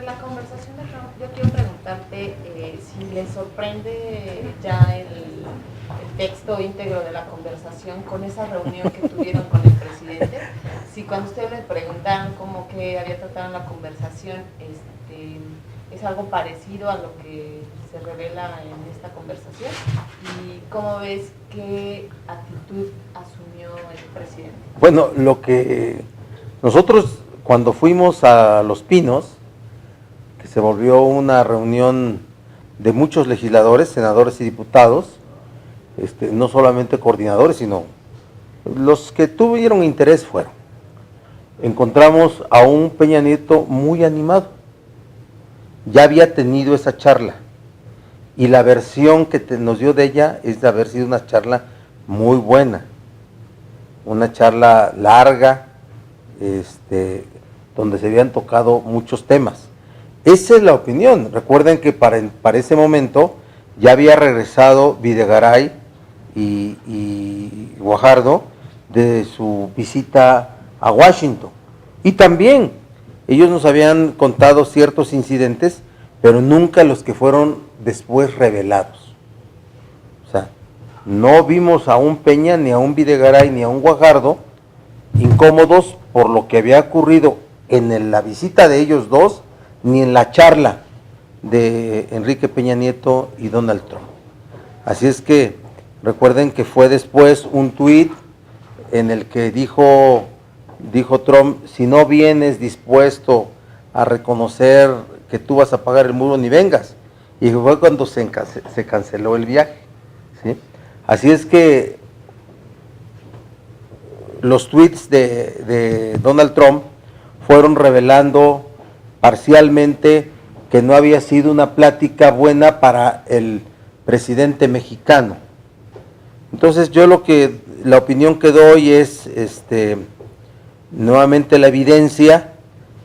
la conversación de Trump, yo quiero preguntarte si le sorprende ya el texto íntegro de la conversación con esa reunión que tuvieron con el presidente. Si cuando ustedes le preguntaron cómo que había tratado la conversación, es algo parecido a lo que se revela en esta conversación, y cómo ves qué actitud asumió el presidente. Bueno, lo que nosotros cuando fuimos a Los Pinos, que se volvió una reunión de muchos legisladores, senadores y diputados, no solamente coordinadores, sino los que tuvieron interés fueron. Encontramos a un Peña Nieto muy animado. Ya había tenido esa charla y la versión que nos dio de ella es de haber sido una charla muy buena, una charla larga, donde se habían tocado muchos temas. Esa es la opinión. Recuerden que para ese momento ya había regresado Videgaray y Guajardo de su visita a Washington. Y también ellos nos habían contado ciertos incidentes, pero nunca los que fueron después revelados. O sea, no vimos a un Peña, ni a un Videgaray, ni a un Guajardo incómodos por lo que había ocurrido en la visita de ellos dos, ni en la charla de Enrique Peña Nieto y Donald Trump. Así es que recuerden que fue después un tuit en el que dijo Trump: si no vienes dispuesto a reconocer que tú vas a pagar el muro, ni vengas. Y fue cuando se canceló el viaje, ¿sí? Así es que los tweets de Donald Trump fueron revelando parcialmente que no había sido una plática buena para el presidente mexicano. Entonces yo la opinión que doy es nuevamente la evidencia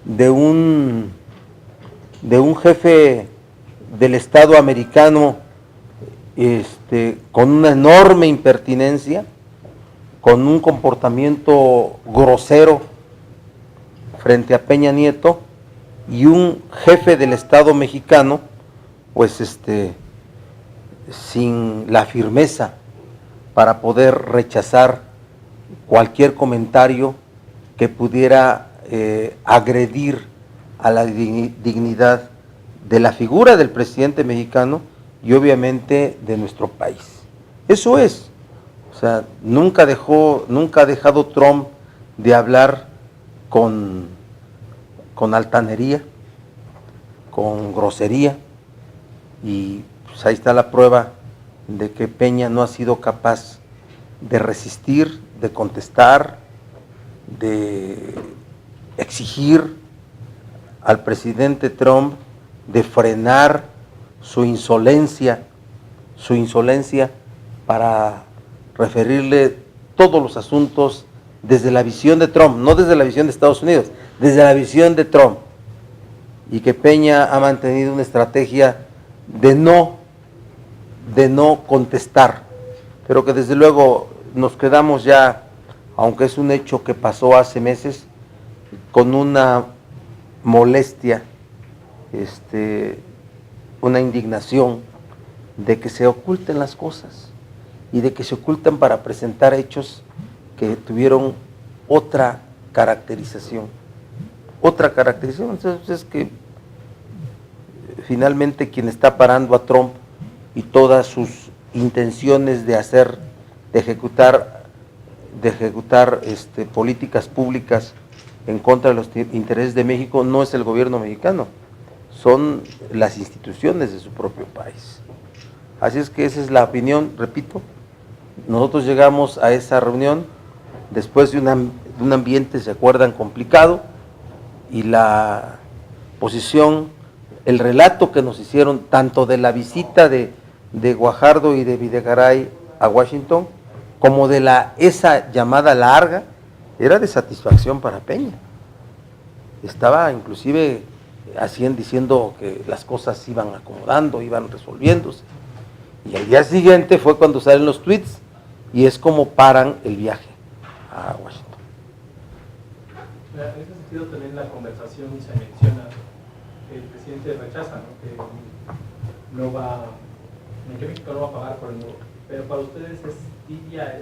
de un jefe del Estado americano con una enorme impertinencia, con un comportamiento grosero frente a Peña Nieto, y un jefe del Estado mexicano pues sin la firmeza para poder rechazar cualquier comentario que pudiera agredir a la dignidad de la figura del presidente mexicano y obviamente de nuestro país. Eso es. O sea, nunca ha dejado Trump de hablar con altanería, con grosería, y pues ahí está la prueba de que Peña no ha sido capaz de resistir, de contestar, de exigir al presidente Trump de frenar su insolencia para referirle todos los asuntos desde la visión de Trump, no desde la visión de Estados Unidos, desde la visión de Trump. Y que Peña ha mantenido una estrategia de no contestar, pero que desde luego nos quedamos ya, aunque es un hecho que pasó hace meses, con una molestia, una indignación de que se oculten las cosas y de que se ocultan para presentar hechos que tuvieron otra caracterización. Entonces es que finalmente quien está parando a Trump y todas sus intenciones de ejecutar políticas públicas en contra de los intereses de México no es el gobierno mexicano, son las instituciones de su propio país. Así es que esa es la opinión, repito. Nosotros llegamos a esa reunión después de un ambiente, ¿se acuerdan?, complicado, y la posición, el relato que nos hicieron tanto de la visita de Guajardo y de Videgaray a Washington, como de esa llamada larga, era de satisfacción para Peña. Estaba inclusive diciendo que las cosas iban acomodando, iban resolviéndose. Y al día siguiente fue cuando salen los tweets, y es como paran el viaje a Washington. En ese sentido también la conversación se menciona que el presidente rechaza, ¿no? Que México no va a pagar por el muro. Pero para ustedes es tibia,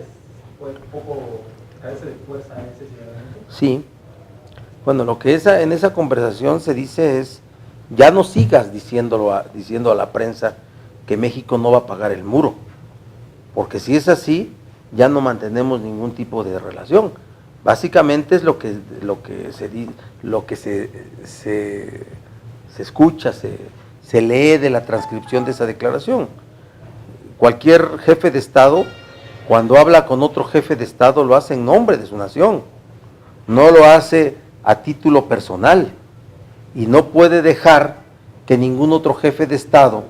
fue poco, carece de fuerza ese señalamiento. Sí. Bueno, lo que en esa conversación se dice es, ya no sigas diciendo a la prensa que México no va a pagar el muro, porque si es así, ya no mantenemos ningún tipo de relación. Básicamente es lo que se escucha, se lee de la transcripción de esa declaración. Cualquier jefe de Estado, cuando habla con otro jefe de Estado, lo hace en nombre de su nación, no lo hace a título personal, y no puede dejar que ningún otro jefe de Estado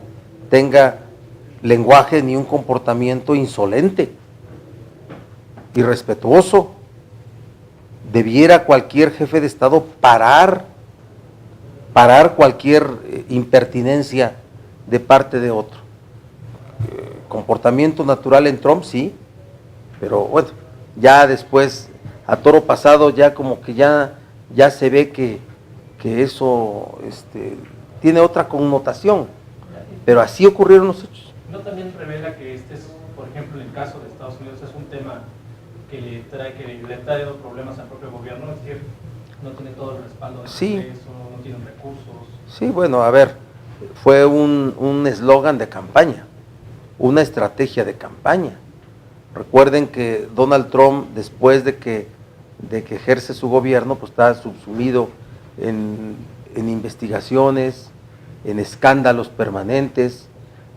tenga lenguaje ni un comportamiento insolente, irrespetuoso. Debiera cualquier jefe de Estado parar cualquier impertinencia de parte de otro. Comportamiento natural en Trump, sí, pero bueno, ya después, a toro pasado, ya como que ya se ve que eso tiene otra connotación, pero así ocurrieron los hechos. ¿No también revela que por ejemplo, en el caso de Estados Unidos, es un tema que le trae problemas al propio gobierno? Es decir, no tiene todo el respaldo del Congreso, no tiene recursos. Sí, bueno, a ver, fue un eslogan de campaña, una estrategia de campaña. Recuerden que Donald Trump, después de que ejerce su gobierno, pues está subsumido en investigaciones, en escándalos permanentes,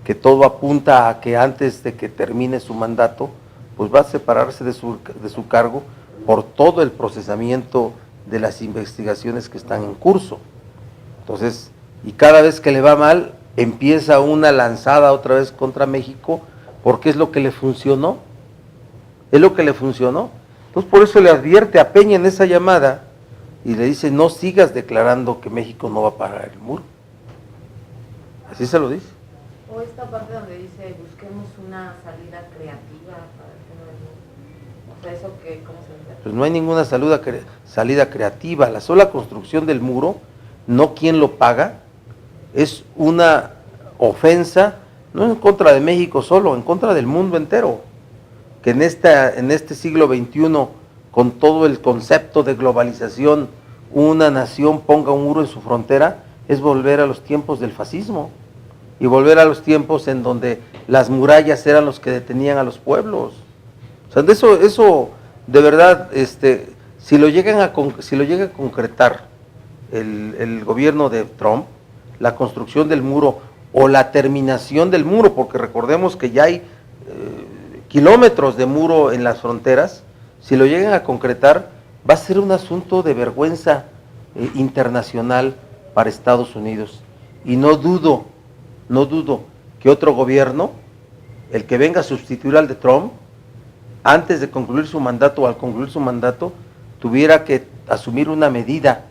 que todo apunta a que antes de que termine su mandato, pues va a separarse de su cargo por todo el procesamiento de las investigaciones que están en curso. Entonces, y cada vez que le va mal, empieza una lanzada otra vez contra México, porque es lo que le funcionó. Es lo que le funcionó. Entonces, por eso le advierte a Peña en esa llamada y le dice, no sigas declarando que México no va a pagar el muro. Así se lo dice. O esta parte donde dice, busquemos una salida creativa para el tema del muro. O sea, ¿eso cómo se entiende? Pues no hay ninguna salida creativa. La sola construcción del muro, no quien lo paga, es una ofensa, no en contra de México solo, en contra del mundo entero. Que en este siglo XXI, con todo el concepto de globalización, una nación ponga un muro en su frontera, es volver a los tiempos del fascismo, y volver a los tiempos en donde las murallas eran los que detenían a los pueblos. O sea, de eso de verdad, si lo llega a concretar el gobierno de Trump, la construcción del muro o la terminación del muro, porque recordemos que ya hay kilómetros de muro en las fronteras, si lo llegan a concretar, va a ser un asunto de vergüenza internacional para Estados Unidos. Y no dudo que otro gobierno, el que venga a sustituir al de Trump, antes de concluir su mandato o al concluir su mandato, tuviera que asumir una medida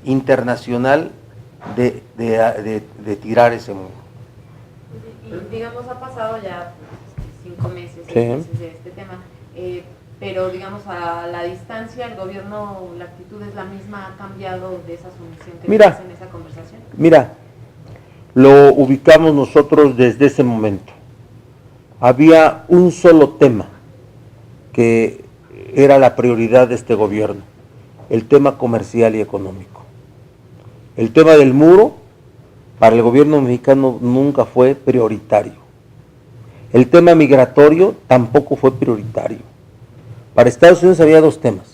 internacional de tirar ese muro. Y digamos, ha pasado ya 5 meses, Sí. 6 meses de este tema, pero digamos a la distancia, el gobierno, la actitud es la misma, ha cambiado de esa sumisión que Mira, en esa conversación. Mira, lo ubicamos nosotros desde ese momento. Había un solo tema que era la prioridad de este gobierno, el tema comercial y económico. El tema del muro para el gobierno mexicano nunca fue prioritario. El tema migratorio tampoco fue prioritario. Para Estados Unidos había dos temas,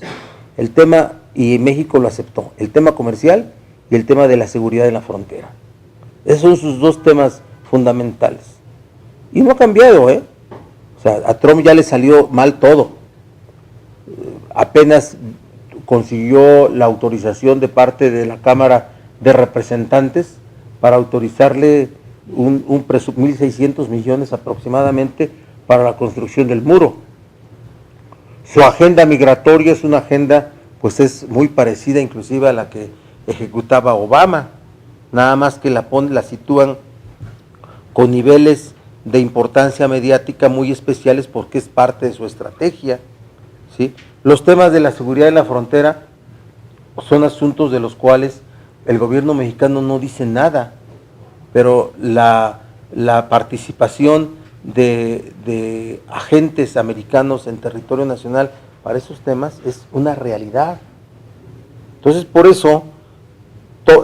el tema, y México lo aceptó, el tema comercial y el tema de la seguridad en la frontera. Esos son sus dos temas fundamentales. Y no ha cambiado, O sea, a Trump ya le salió mal todo. Apenas consiguió la autorización de parte de la Cámara de Representantes para autorizarle un 1.600 millones aproximadamente para la construcción del muro. Su agenda migratoria es una agenda, pues es muy parecida inclusive a la que ejecutaba Obama, nada más que la sitúan con niveles de importancia mediática muy especiales porque es parte de su estrategia, ¿sí? Los temas de la seguridad en la frontera son asuntos de los cuales el gobierno mexicano no dice nada, pero la participación de agentes americanos en territorio nacional para esos temas es una realidad. Entonces, por eso,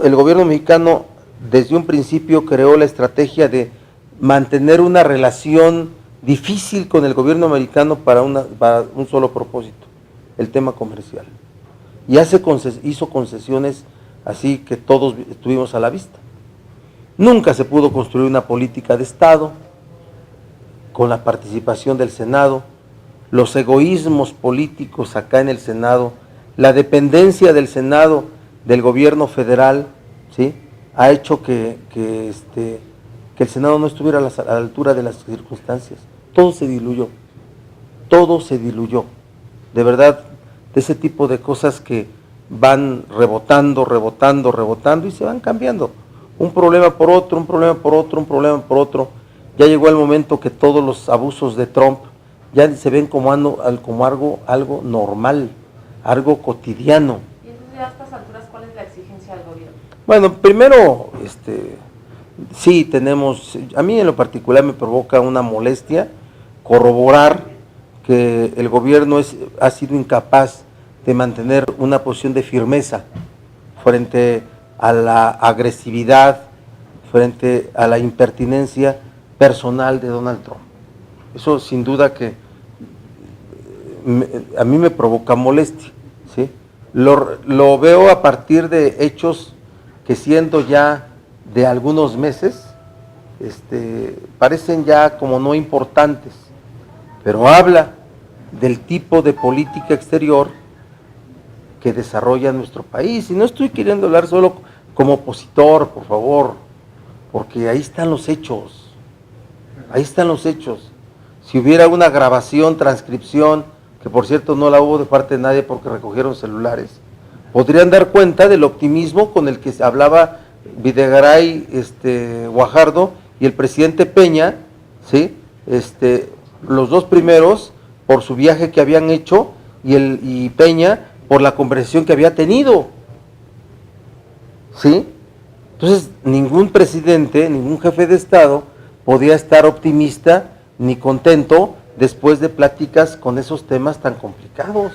el gobierno mexicano desde un principio creó la estrategia de mantener una relación difícil con el gobierno americano para un solo propósito, el tema comercial. Y hizo concesiones así que todos estuvimos a la vista. Nunca se pudo construir una política de Estado con la participación del Senado, los egoísmos políticos acá en el Senado, la dependencia del Senado del gobierno federal, ¿sí?, ha hecho que el Senado no estuviera a la altura de las circunstancias. Todo se diluyó, de verdad, de ese tipo de cosas que van rebotando y se van cambiando, un problema por otro, ya llegó el momento que todos los abusos de Trump ya se ven como algo normal, algo cotidiano. Y entonces a estas alturas, ¿cuál es la exigencia del gobierno? Bueno, primero, sí tenemos, a mí en lo particular me provoca una molestia corroborar que el gobierno ha sido incapaz de mantener una posición de firmeza frente a la agresividad, frente a la impertinencia personal de Donald Trump. Eso sin duda que a mí me provoca molestia, ¿sí? Lo veo a partir de hechos que, siendo ya de algunos meses, parecen ya como no importantes, pero habla del tipo de política exterior que desarrolla nuestro país. Y no estoy queriendo hablar solo como opositor, por favor, porque ahí están los hechos. Si hubiera una grabación, transcripción, que por cierto no la hubo de parte de nadie porque recogieron celulares, podrían dar cuenta del optimismo con el que se hablaba Videgaray, Guajardo y el presidente Peña, ¿sí? Los dos primeros por su viaje que habían hecho y Peña por la conversación que había tenido, ¿sí? Entonces, ningún presidente, ningún jefe de Estado podía estar optimista ni contento después de pláticas con esos temas tan complicados.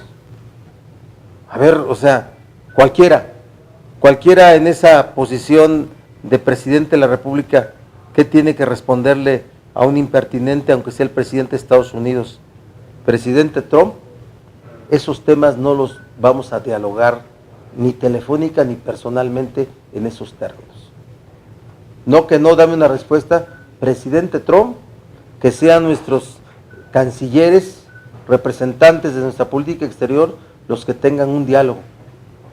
A ver, o sea, cualquiera en esa posición de presidente de la República, ¿qué tiene que responderle a un impertinente, aunque sea el presidente de Estados Unidos? Presidente Trump, esos temas no los vamos a dialogar ni telefónica ni personalmente en esos términos. No, dame una respuesta, presidente Trump, que sean nuestros cancilleres, representantes de nuestra política exterior, los que tengan un diálogo.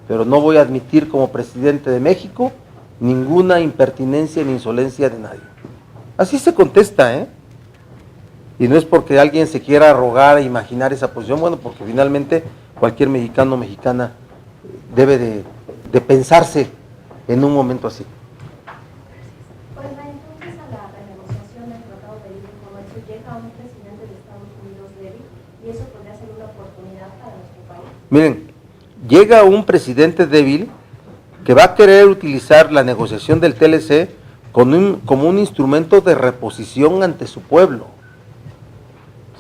Pero no voy a admitir como presidente de México ninguna impertinencia ni insolencia de nadie. Así se contesta, ¿eh? Y no es porque alguien se quiera arrogar e imaginar esa posición, bueno, porque finalmente cualquier mexicano o mexicana debe de pensarse en un momento así. Pues entonces a la renegociación del Tratado de Libre Comercio llega un presidente de Estados Unidos débil y eso podría ser una oportunidad para nuestro país. Miren, llega un presidente débil que va a querer utilizar la negociación del TLC como un instrumento de reposición ante su pueblo,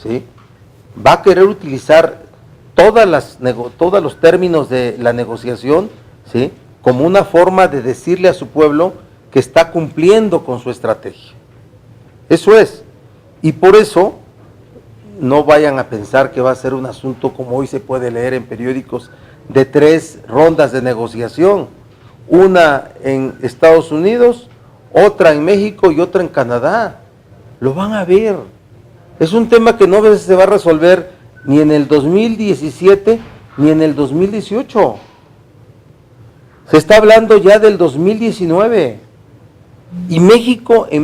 ¿sí? Va a querer utilizar todos los términos de la negociación, ¿sí?, como una forma de decirle a su pueblo que está cumpliendo con su estrategia. Eso es. Y por eso no vayan a pensar que va a ser un asunto, como hoy se puede leer en periódicos, de 3 rondas de negociación, una en Estados Unidos, otra en México y otra en Canadá. Lo van a ver. Es un tema que no se va a resolver ni en el 2017 ni en el 2018. Se está hablando ya del 2019. Y en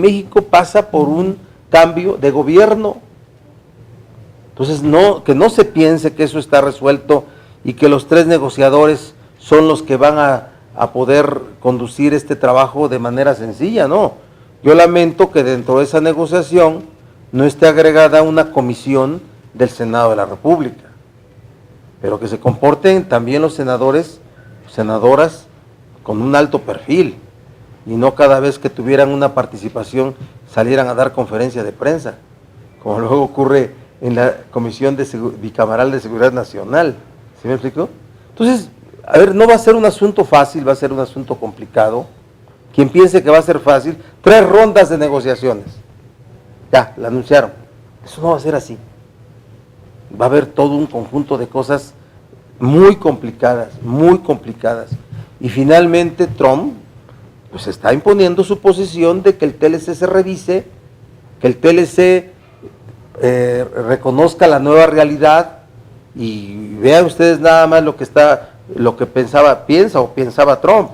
México pasa por un cambio de gobierno. Entonces, que no se piense que eso está resuelto y que los 3 negociadores son los que van a poder conducir este trabajo de manera sencilla, no. Yo lamento que dentro de esa negociación no esté agregada una comisión del Senado de la República, pero que se comporten también los senadores, senadoras, con un alto perfil, y no cada vez que tuvieran una participación salieran a dar conferencia de prensa, como luego ocurre en la Comisión Bicameral de Seguridad Nacional. ¿Sí me explico? Entonces, a ver, no va a ser un asunto fácil, va a ser un asunto complicado. Quien piense que va a ser fácil, 3 rondas de negociaciones. Ya, la anunciaron. Eso no va a ser así. Va a haber todo un conjunto de cosas muy complicadas, muy complicadas. Y finalmente Trump pues está imponiendo su posición de que el TLC se revise, que el TLC reconozca la nueva realidad, y vean ustedes nada más lo que pensaba Trump,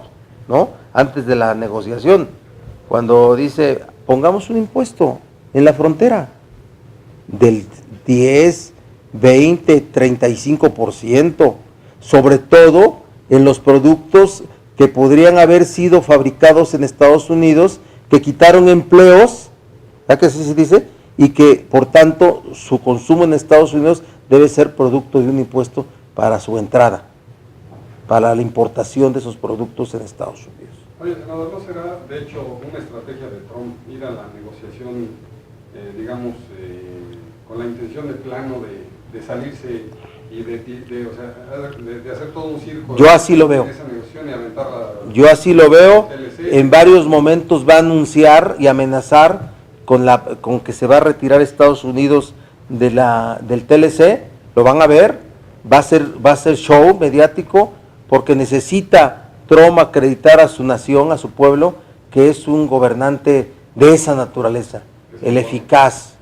¿no? Antes de la negociación, cuando dice, pongamos un impuesto en la frontera del 10, 20, 35%, sobre todo en los productos que podrían haber sido fabricados en Estados Unidos, que quitaron empleos, ¿verdad que así se dice? Y que por tanto su consumo en Estados Unidos debe ser producto de un impuesto para su entrada, para la importación de esos productos en Estados Unidos. Oye, senador, ¿no será de hecho una estrategia de Trump ir a la negociación, con la intención de plano de salirse y de hacer todo un circo? Yo así lo veo. Esa negociación y aventar Yo así lo veo. TLC. En varios momentos va a anunciar y amenazar con que se va a retirar Estados Unidos del TLC. Lo van a ver. Va a ser show mediático, porque necesita Trump acreditar a su nación, a su pueblo, que es un gobernante de esa naturaleza, el eficaz.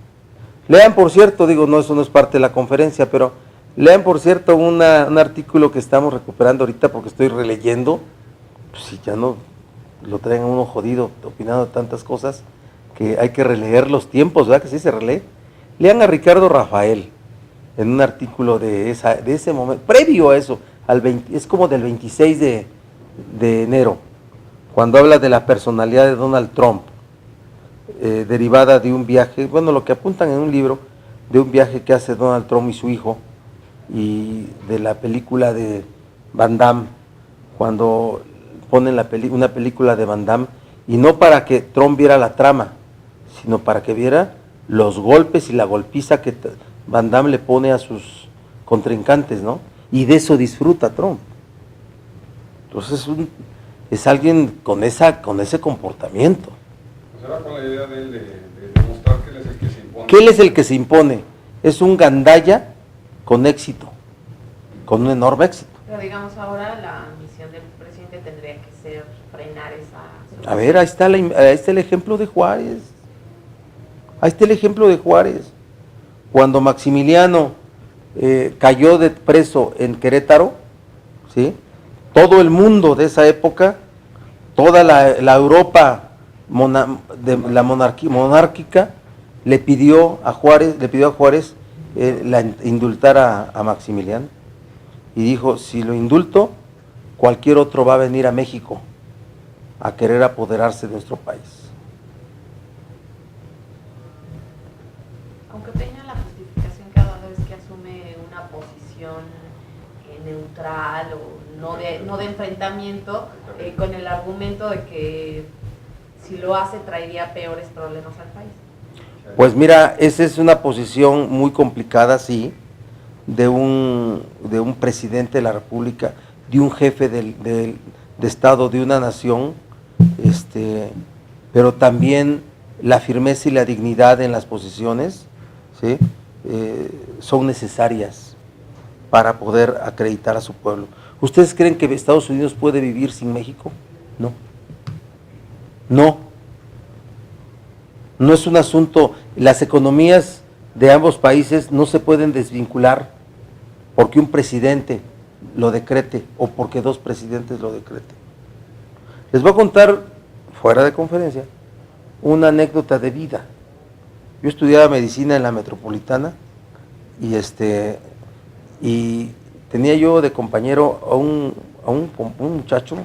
Lean, por cierto, eso no es parte de la conferencia, pero lean, por cierto, un artículo que estamos recuperando ahorita, porque estoy releyendo. Pues si ya no lo traen a uno jodido, opinando tantas cosas, que hay que releer los tiempos, ¿verdad? Que sí se relee. Lean a Ricardo Rafael, en un artículo de ese momento, previo a eso, es como del 26 de enero, cuando habla de la personalidad de Donald Trump, derivada de un viaje, lo que apuntan en un libro, de un viaje que hace Donald Trump y su hijo, y de la película de Van Damme, cuando ponen una película de Van Damme, y no para que Trump viera la trama, sino para que viera los golpes y la golpiza que Van Damme le pone a sus contrincantes, ¿no? Y de eso disfruta Trump. Entonces es alguien con ese comportamiento. ¿Será con la idea de él de demostrar que él es el que se impone? Que él es el que se impone. Es un gandalla con éxito, con un enorme éxito. Pero digamos ahora la misión del presidente tendría que ser frenar esa... A ver, ahí está el ejemplo de Juárez. Ahí está el ejemplo de Juárez. Cuando Maximiliano cayó de preso en Querétaro, ¿sí? Todo el mundo de esa época, toda la Europa la monárquica, le pidió a Juárez indultar a Maximiliano, y dijo, si lo indulto, cualquier otro va a venir a México a querer apoderarse de nuestro país. Aunque Peña la justificación cada vez que asume una posición neutral o no de enfrentamiento, con el argumento de que si lo hace traería peores problemas al país. Pues mira, esa es una posición muy complicada, sí, de un presidente de la República, de un jefe de Estado de una nación, pero también la firmeza y la dignidad en las posiciones, ¿sí? Son necesarias para poder acreditar a su pueblo. ¿Ustedes creen que Estados Unidos puede vivir sin México? No. No es un asunto, las economías de ambos países no se pueden desvincular porque un presidente lo decrete o porque 2 presidentes lo decreten. Les voy a contar, fuera de conferencia, una anécdota de vida. Yo estudiaba medicina en la Metropolitana y tenía yo de compañero a un muchacho,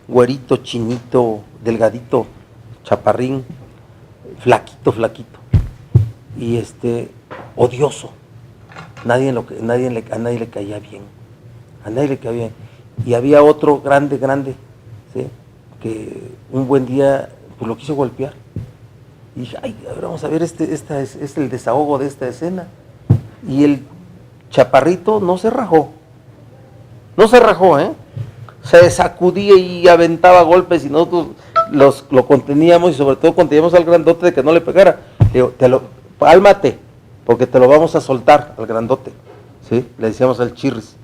güerito, chinito, delgadito, chaparrín, flaquito, y odioso. A nadie le caía bien. Y había otro grande, ¿sí? que un buen día pues lo quiso golpear. Y dije, ay, a ver, vamos a ver, este es el desahogo de esta escena. Y el chaparrito no se rajó. No se rajó, se sacudía y aventaba golpes y nosotros lo conteníamos y sobre todo conteníamos al grandote de que no le pegara. Le digo, cálmate, porque te lo vamos a soltar al grandote, ¿sí? Le decíamos al chirris.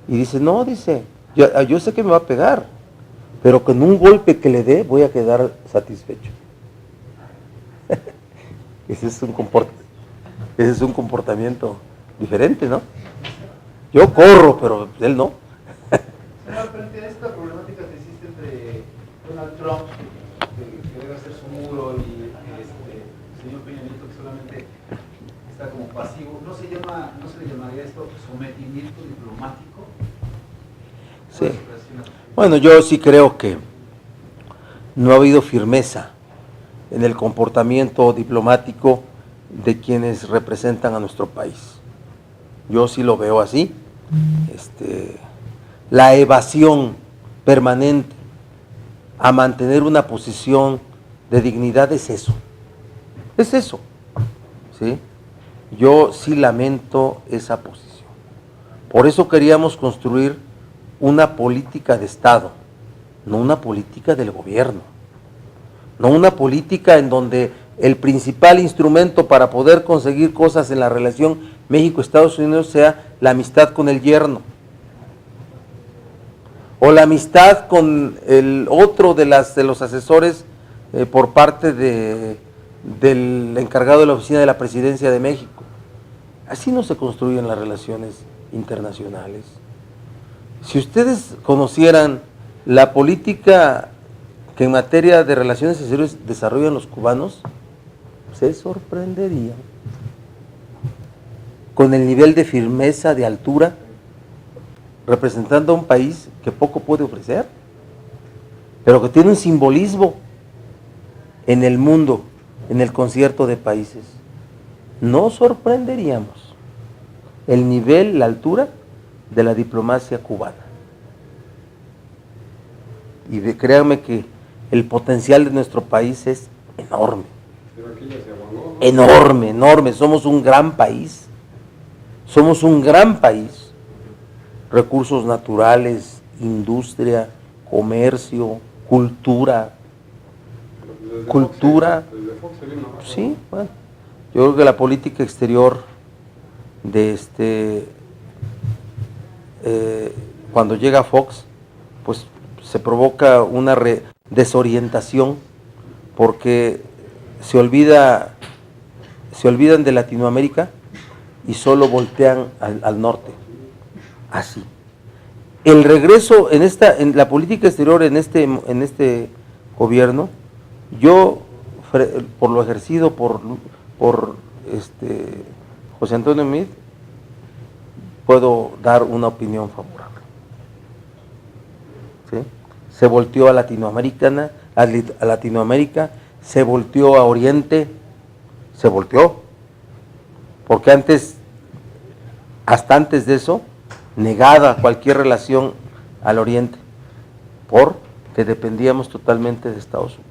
Y dice, no, dice, yo sé que me va a pegar, pero con un golpe que le dé voy a quedar satisfecho. Ese es un comportamiento diferente, ¿no? Yo corro, pero él no. Señor, frente a esta problemática que existe entre Donald Trump, que debe hacer su muro, y el señor Peña Nieto, que solamente está como pasivo, ¿no se le llamaría esto sometimiento diplomático? Sí. Bueno, yo sí creo que no ha habido firmeza en el comportamiento diplomático de quienes representan a nuestro país. Yo sí lo veo así. La evasión permanente a mantener una posición de dignidad es eso. Es eso. ¿Sí? Yo sí lamento esa posición. Por eso queríamos construir una política de Estado, no una política del gobierno, no una política en donde el principal instrumento para poder conseguir cosas en la relación México-Estados Unidos sea la amistad con el yerno, o la amistad con el otro de los asesores por parte del encargado de la oficina de la Presidencia de México. Así no se construyen las relaciones internacionales. Si ustedes conocieran la política que en materia de relaciones exteriores desarrollan los cubanos, se sorprenderían con el nivel de firmeza, de altura, representando a un país que poco puede ofrecer, pero que tiene un simbolismo en el mundo, en el concierto de países. No sorprenderíamos el nivel, la altura de la diplomacia cubana. Y créanme que el potencial de nuestro país es enorme. Pero aquí ya se abonó, ¿no? Enorme, enorme. Somos un gran país. Somos un gran país. Recursos naturales, industria, comercio, cultura. Desde Cultura. Desde Fox se vino abajo. Sí, bueno. Yo creo que la política exterior de cuando llega Fox, pues se provoca una desorientación porque se olvidan de Latinoamérica y solo voltean al norte. Así. El regreso en la política exterior en este gobierno, yo por lo ejercido por José Antonio Meade, puedo dar una opinión favorable. ¿Sí? Se volteó a Latinoamérica, se volteó a Oriente, se volteó, porque hasta antes de eso, negada cualquier relación al Oriente, porque dependíamos totalmente de Estados Unidos.